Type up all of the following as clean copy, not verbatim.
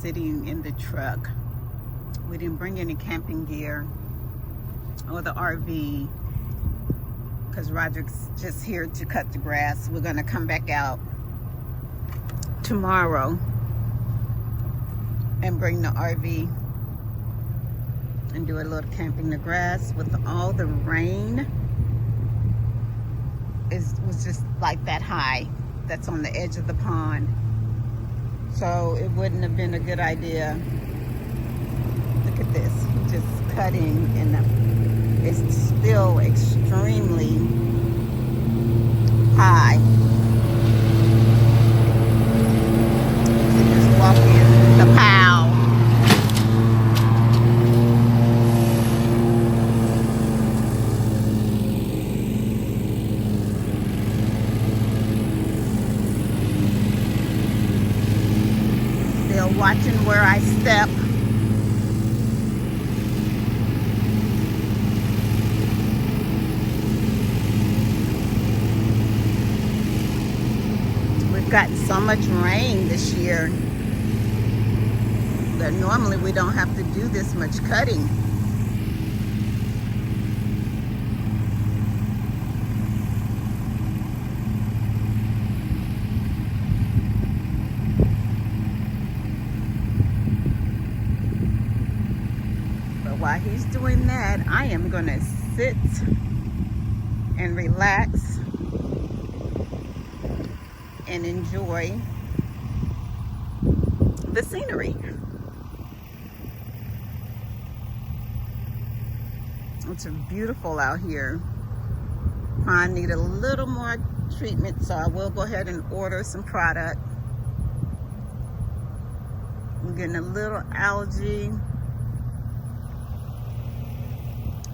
sitting in the truck. We didn't bring any camping gear or the RV because Roderick's just here to cut the grass. We're gonna come back out tomorrow and bring the RV and do a little camping. The grass with all the rain was just like that high that's on the edge of the pond, so it wouldn't have been a good idea. Look at this, he's just cutting, and it's still extremely high. So just walk in the pile. Still watching where I step. Gotten so much rain this year that normally we don't have to do this much cutting. But while he's doing that, I am gonna sit and relax and enjoy the scenery. It's beautiful out here. I need a little more treatment, so I will go ahead and order some product. I'm getting a little algae.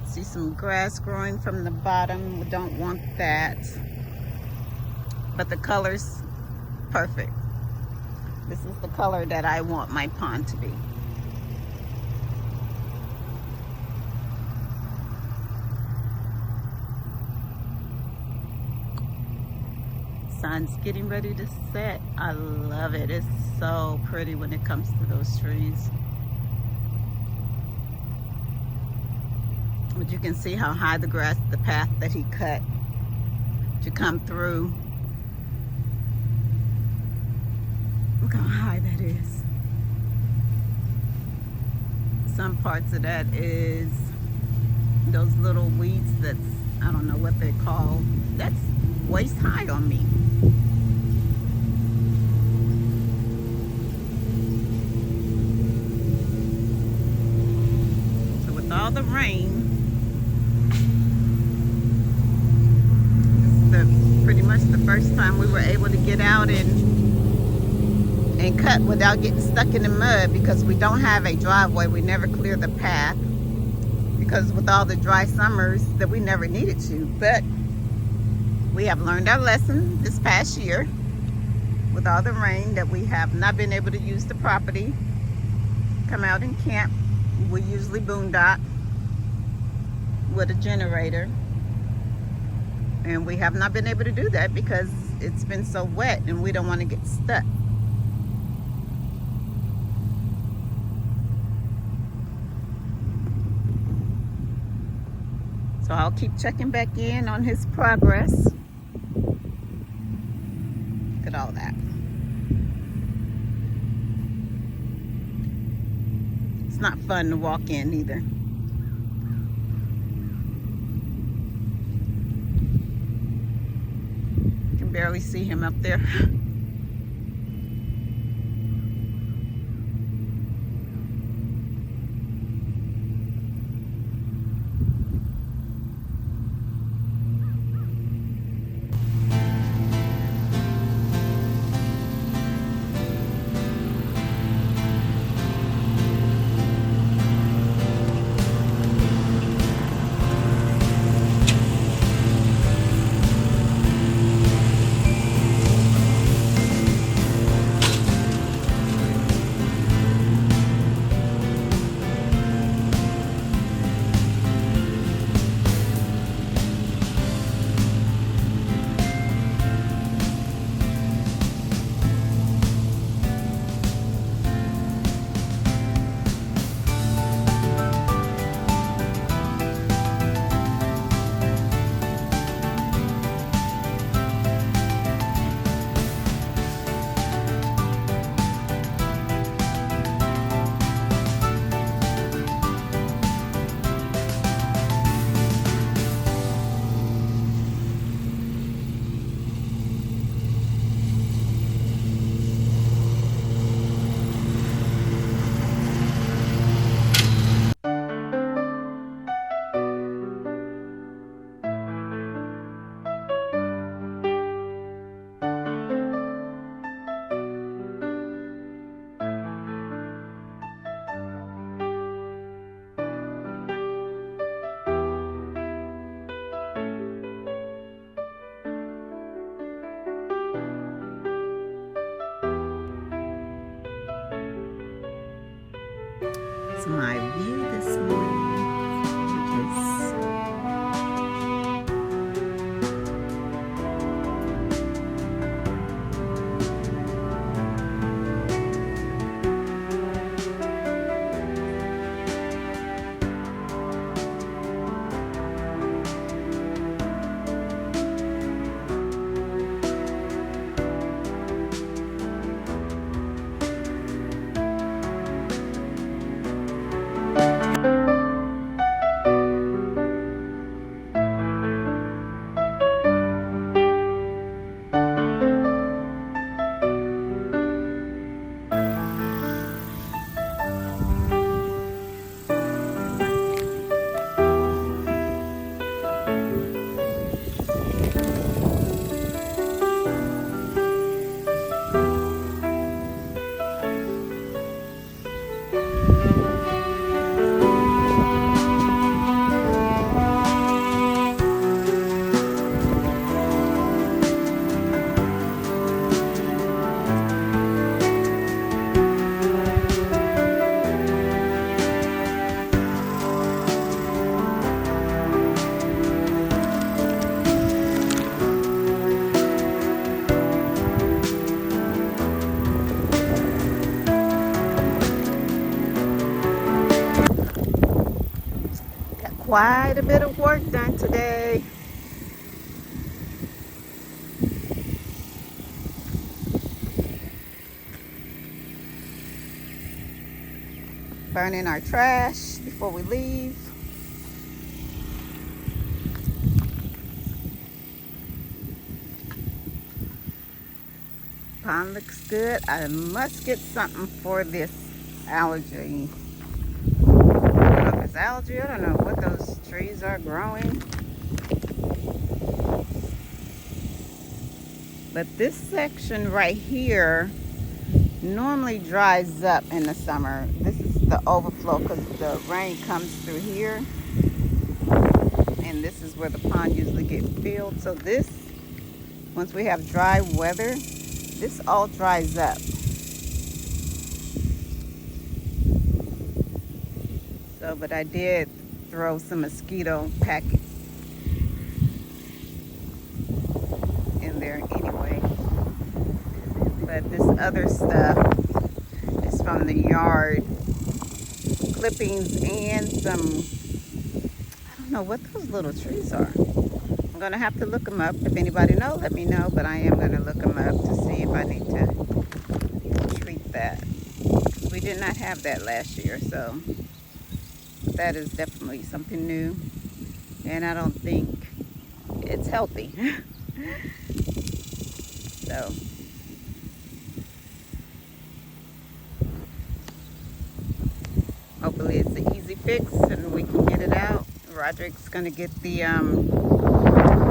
See some grass growing from the bottom. We don't want that. But the color's perfect. This is the color that I want my pond to be. Sun's getting ready to set. I love it. It's so pretty when it comes to those trees. But you can see how high the grass, the path that he cut to come through. Look how high that is. Some parts of that is those little weeds that's, I don't know what they're called. That's waist high on me. So with all the rain, this is pretty much the first time we were able to get out and cut without getting stuck in the mud, because we don't have a driveway. We never clear the path because with all the dry summers that we never needed to. But we have learned our lesson this past year with all the rain that we have not been able to use the property, come out and camp. We usually boondock with a generator, and we have not been able to do that because it's been so wet and we don't want to get stuck. So I'll keep checking back in on his progress. Look at all that. It's not fun to walk in either. You can barely see him up there. my view this morning. Quite a bit of work done today. Burning our trash before we leave. Pond looks good. I must get something for this algae. I don't know if it's algae. I don't know what those trees are growing. But this section right here normally dries up in the summer. This is the overflow because the rain comes through here. And this is where the pond usually gets filled. So this, once we have dry weather, this all dries up. So, but I did throw some mosquito packets in there anyway. But this other stuff is from the yard. Clippings and some, I don't know what those little trees are. I'm gonna have to look them up. If anybody knows, let me know, but I am gonna look them up to see if I need to treat that. We did not have that last year, so that is definitely something new, and I don't think it's healthy. So hopefully it's an easy fix and we can get it out. Roderick's gonna get the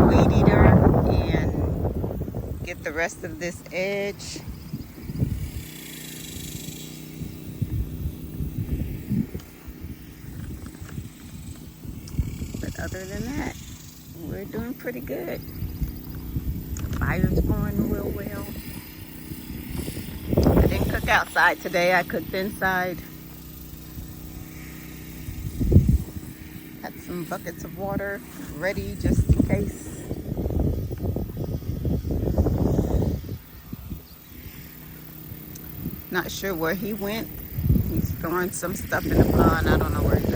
weed eater and get the rest of this edge. But other than that, we're doing pretty good. The fire's going real well. I didn't cook outside today. I cooked inside. Had some buckets of water ready just in case. Not sure where he went. He's throwing some stuff in the pond. I don't know where he's